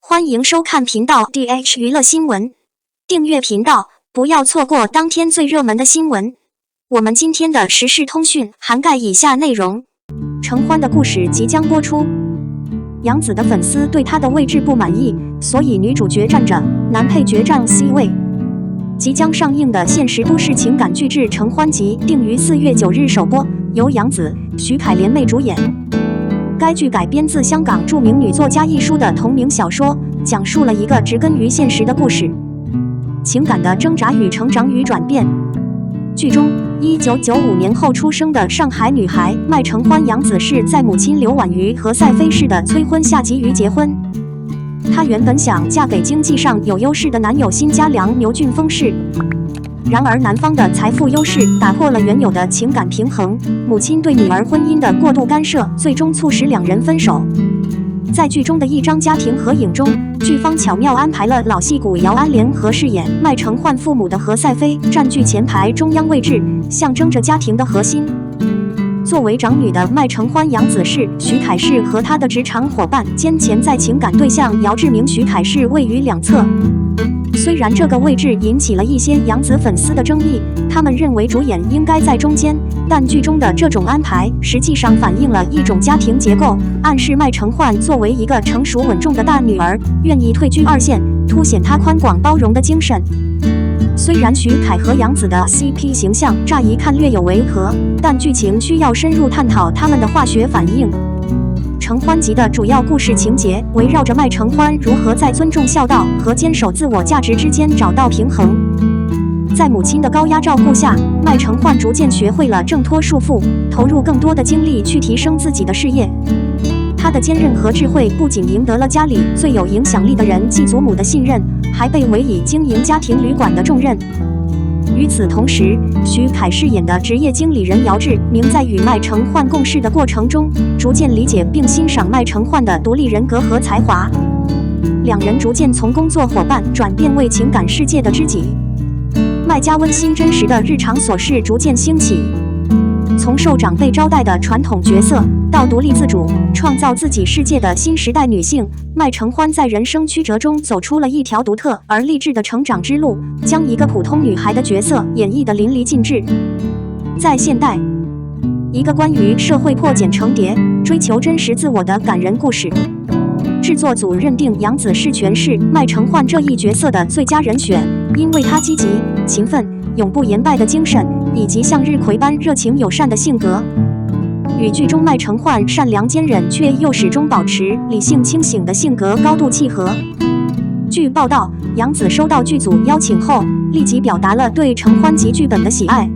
欢迎收看频道 DH 娱乐新闻，订阅频道，不要错过当天最热门的新闻。我们今天的时事通讯涵盖以下内容：承欢的故事即将播出，杨紫的粉丝对她的位置不满意，所以女主角站着，男配角占 C 位。即将上映的现实都市情感巨制《承欢集》定于4月9日首播，由杨紫、徐凯联袂主演。该剧改编自香港著名女作家一书的同名小说，讲述了一个植根于现实的故事，情感的挣扎与成长与转变。剧中，1995年后出生的上海女孩麦承欢杨紫是在母亲刘婉瑜和赛飞氏的催婚下急于结婚。她原本想嫁给经济上有优势的男友辛家良牛俊峰氏，然而男方的财富优势打破了原有的情感平衡，母亲对女儿婚姻的过度干涉，最终促使两人分手。在剧中的一张家庭合影中，剧方巧妙安排了老戏骨姚安莲和饰演麦承欢父母的何赛飞占据前排中央位置，象征着家庭的核心。作为长女的麦承欢杨紫是徐凯氏和他的职场伙伴兼潜在情感对象姚志明徐凯氏位于两侧。虽然这个位置引起了一些杨紫粉丝的争议，他们认为主演应该在中间，但剧中的这种安排实际上反映了一种家庭结构，暗示麦承欢作为一个成熟稳重的大女儿，愿意退居二线，凸显她宽广包容的精神。虽然徐凯和杨紫的 CP 形象乍一看略有违和，但剧情需要深入探讨他们的化学反应。承欢集的主要故事情节围绕着麦承欢如何在尊重孝道和坚守自我价值之间找到平衡。在母亲的高压照顾下，麦承欢逐渐学会了挣脱束缚，投入更多的精力去提升自己的事业。他的坚韧和智慧不仅赢得了家里最有影响力的人继祖母的信任，还被委以经营家庭旅馆的重任。与此同时，徐凯饰演的职业经理人姚志明在与麦承欢共事的过程中，逐渐理解并欣赏麦承欢的独立人格和才华。两人逐渐从工作伙伴转变为情感世界的知己。麦家温馨真实的日常琐事逐渐兴起，从受长辈招待的传统角色到独立自主、创造自己世界的新时代女性，麦承欢在人生曲折中走出了一条独特而励志的成长之路，将一个普通女孩的角色演绎得淋漓尽致。在现代，一个关于社会破茧成蝶、追求真实自我的感人故事。制作组认定杨紫是诠释麦承欢这一角色的最佳人选，因为她积极、勤奋、永不言败的精神，以及向日葵般热情友善的性格，与剧中麦承欢善良坚韧却又始终保持理性清醒的性格高度契合。据报道，杨紫收到剧组邀请后，立即表达了对承欢集剧本的喜爱，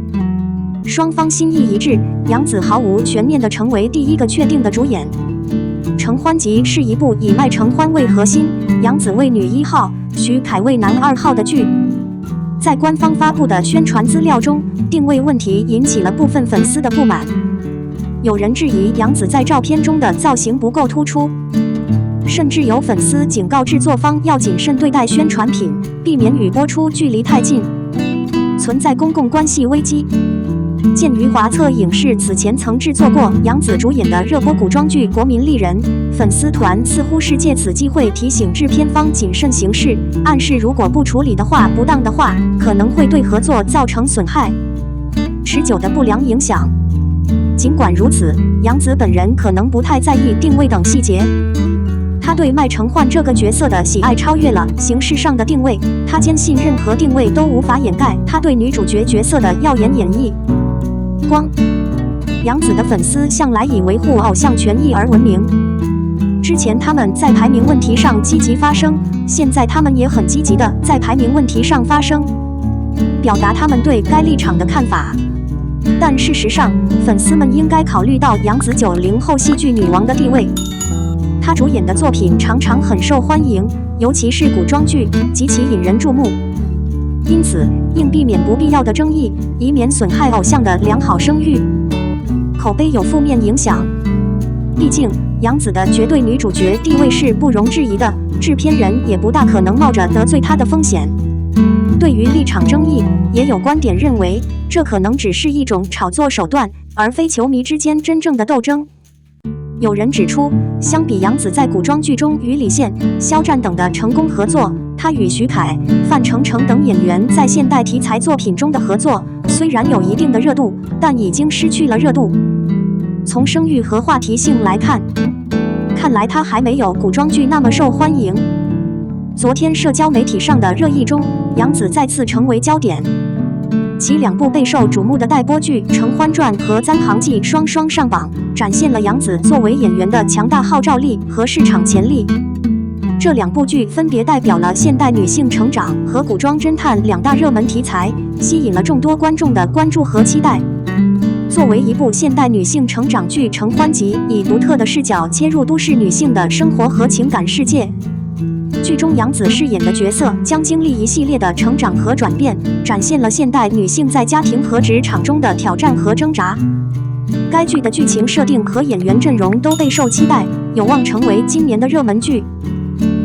双方心意一致，杨紫毫无悬念地成为第一个确定的主演。承欢集是一部以麦承欢为核心，杨紫为女1号，徐凯为男2号的剧。在官方发布的宣传资料中，定位问题引起了部分粉丝的不满。有人质疑杨紫在照片中的造型不够突出，甚至有粉丝警告制作方要谨慎对待宣传品，避免与播出距离太近，存在公共关系危机。鉴于华策影视此前曾制作过杨紫主演的热播古装剧《国民丽人》，粉丝团似乎是借此机会提醒制片方谨慎行事，暗示如果不处理的话，不当的话，可能会对合作造成损害、持久的不良影响。尽管如此，杨紫本人可能不太在意定位等细节。他对麦承欢这个角色的喜爱超越了形式上的定位，他坚信任何定位都无法掩盖他对女主角角色的耀眼演绎。杨紫的粉丝向来以维护偶像权益而闻名，之前他们在排名问题上积极发声，现在他们也很积极地在排名问题上发声，表达他们对该立场的看法。但事实上，粉丝们应该考虑到杨紫90后戏剧女王的地位，她主演的作品常常很受欢迎，尤其是古装剧，极其引人注目。因此，应避免不必要的争议，以免损害偶像的良好声誉，口碑有负面影响。毕竟，杨紫的绝对女主角地位是不容置疑的，制片人也不大可能冒着得罪她的风险。对于立场争议，也有观点认为，这可能只是一种炒作手段，而非球迷之间真正的斗争。有人指出，相比杨紫在古装剧中与李现、肖战等的成功合作，她与徐凯、范丞丞等演员在现代题材作品中的合作，虽然有一定的热度，但已经失去了热度。从声誉和话题性来看，看来她还没有古装剧那么受欢迎。昨天社交媒体上的热议中，杨紫再次成为焦点。其2部备受瞩目的待播剧《承欢传》和《簪行记》双双上榜，展现了杨紫作为演员的强大号召力和市场潜力。这2部剧分别代表了现代女性成长和古装侦探2大热门题材，吸引了众多观众的关注和期待。作为一部现代女性成长剧，《承欢集》以独特的视角切入都市女性的生活和情感世界。剧中杨紫饰演的角色将经历一系列的成长和转变，展现了现代女性在家庭和职场中的挑战和挣扎。该剧的剧情设定和演员阵容都备受期待，有望成为今年的热门剧。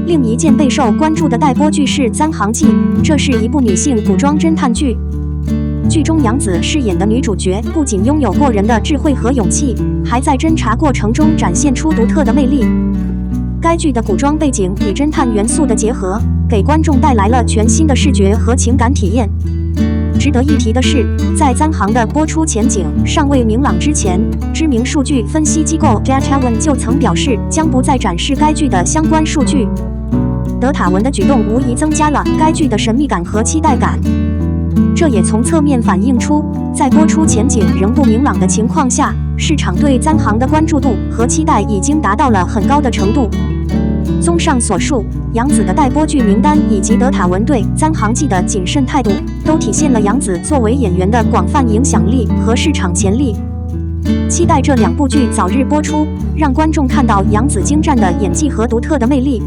另一件备受关注的待播剧是《簪行记》，这是一部女性古装侦探剧。剧中杨紫饰演的女主角不仅拥有过人的智慧和勇气，还在侦查过程中展现出独特的魅力。该剧的古装背景与侦探元素的结合，给观众带来了全新的视觉和情感体验。值得一提的是，在簪行的播出前景尚未明朗之前，知名数据分析机构 Data One 就曾表示将不再展示该剧的相关数据。德塔文的举动无疑增加了该剧的神秘感和期待感。这也从侧面反映出，在播出前景仍不明朗的情况下，市场对簪行的关注度和期待已经达到了很高的程度。综上所述，杨紫的待播剧名单以及德塔文对《簪行记》的谨慎态度，都体现了杨紫作为演员的广泛影响力和市场潜力。期待这2部剧早日播出，让观众看到杨紫精湛的演技和独特的魅力。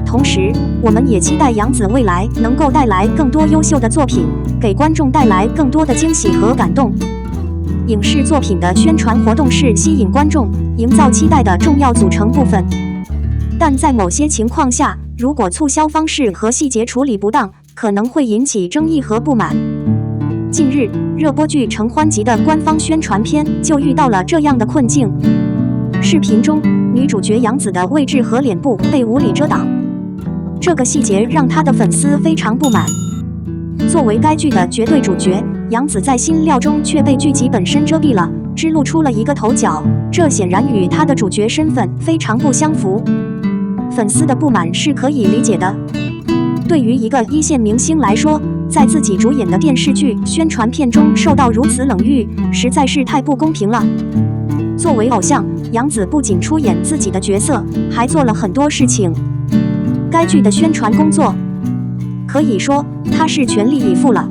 同时，我们也期待杨紫未来能够带来更多优秀的作品，给观众带来更多的惊喜和感动。影视作品的宣传活动是吸引观众、营造期待的重要组成部分。但在某些情况下，如果促销方式和细节处理不当，可能会引起争议和不满。近日，热播剧《承欢集》的官方宣传片就遇到了这样的困境。视频中，女主角杨紫的位置和脸部被无理遮挡，这个细节让她的粉丝非常不满。作为该剧的绝对主角，杨紫在新料中却被剧集本身遮蔽了，只露出了一个头角，这显然与她的主角身份非常不相符。粉丝的不满是可以理解的。对于一个一线明星来说，在自己主演的电视剧宣传片中受到如此冷遇，实在是太不公平了。作为偶像，杨紫不仅出演自己的角色，还做了很多事情。该剧的宣传工作，可以说她是全力以赴了。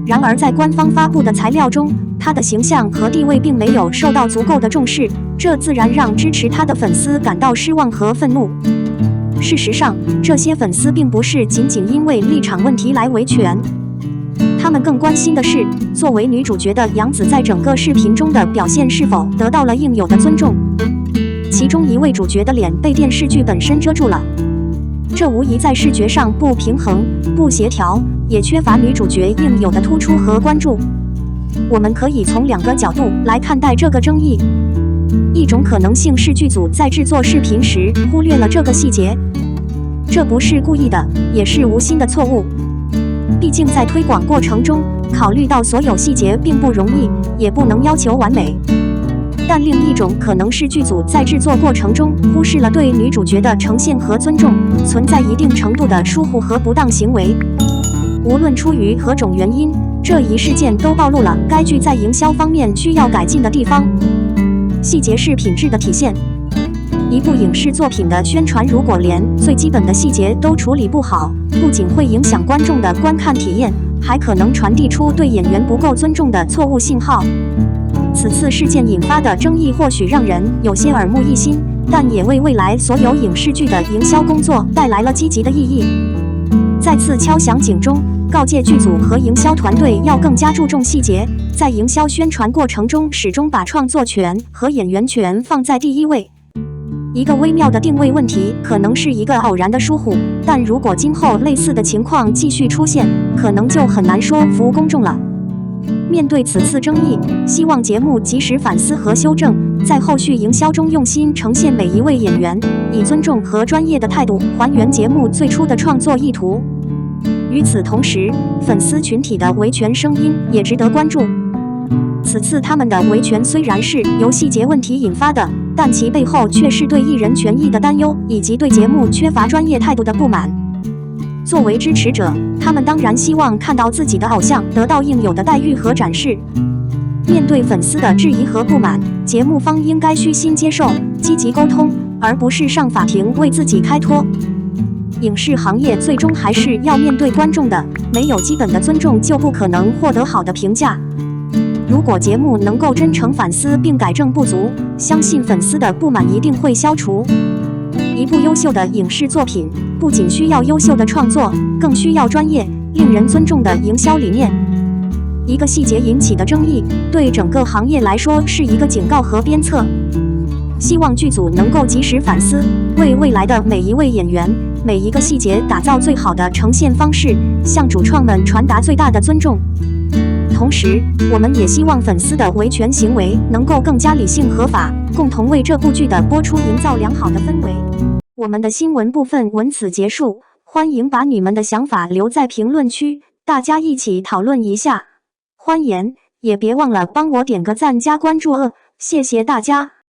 然而在官方发布的材料中，她的形象和地位并没有受到足够的重视，这自然让支持她的粉丝感到失望和愤怒。事实上，这些粉丝并不是仅仅因为立场问题来维权，他们更关心的是，作为女主角的杨紫在整个视频中的表现是否得到了应有的尊重。其中一位主角的脸被电视剧本身遮住了，这无疑在视觉上不平衡、不协调，也缺乏女主角应有的突出和关注。我们可以从2个角度来看待这个争议。一种可能性是剧组在制作视频时忽略了这个细节，这不是故意的，也是无心的错误。毕竟在推广过程中，考虑到所有细节并不容易，也不能要求完美。但另一种可能是剧组在制作过程中忽视了对女主角的呈现和尊重，存在一定程度的疏忽和不当行为。无论出于何种原因，这一事件都暴露了该剧在营销方面需要改进的地方。细节是品质的体现。一部影视作品的宣传如果连最基本的细节都处理不好，不仅会影响观众的观看体验，还可能传递出对演员不够尊重的错误信号。此次事件引发的争议或许让人有些耳目一新，但也为未来所有影视剧的营销工作带来了积极的意义。再次敲响警钟，告诫剧组和营销团队要更加注重细节，在营销宣传过程中始终把创作权和演员权放在第一位。一个微妙的定位问题可能是一个偶然的疏忽，但如果今后类似的情况继续出现，可能就很难说服公众了。面对此次争议，希望节目及时反思和修正，在后续营销中用心呈现每一位演员，以尊重和专业的态度还原节目最初的创作意图。与此同时，粉丝群体的维权声音也值得关注。此次他们的维权虽然是由细节问题引发的，但其背后却是对艺人权益的担忧，以及对节目缺乏专业态度的不满。作为支持者，他们当然希望看到自己的偶像得到应有的待遇和展示。面对粉丝的质疑和不满，节目方应该虚心接受，积极沟通，而不是上法庭为自己开脱。影视行业最终还是要面对观众的，没有基本的尊重就不可能获得好的评价。如果节目能够真诚反思并改正不足，相信粉丝的不满一定会消除。一部优秀的影视作品，不仅需要优秀的创作，更需要专业、令人尊重的营销理念。一个细节引起的争议，对整个行业来说是一个警告和鞭策。希望剧组能够及时反思，为未来的每一位演员、每一个细节打造最好的呈现方式，向主创们传达最大的尊重。同时，我们也希望粉丝的维权行为能够更加理性合法，共同为这部剧的播出营造良好的氛围。我们的新闻部分文此结束，欢迎把你们的想法留在评论区，大家一起讨论一下。欢迎，也别忘了帮我点个赞加关注谢谢大家。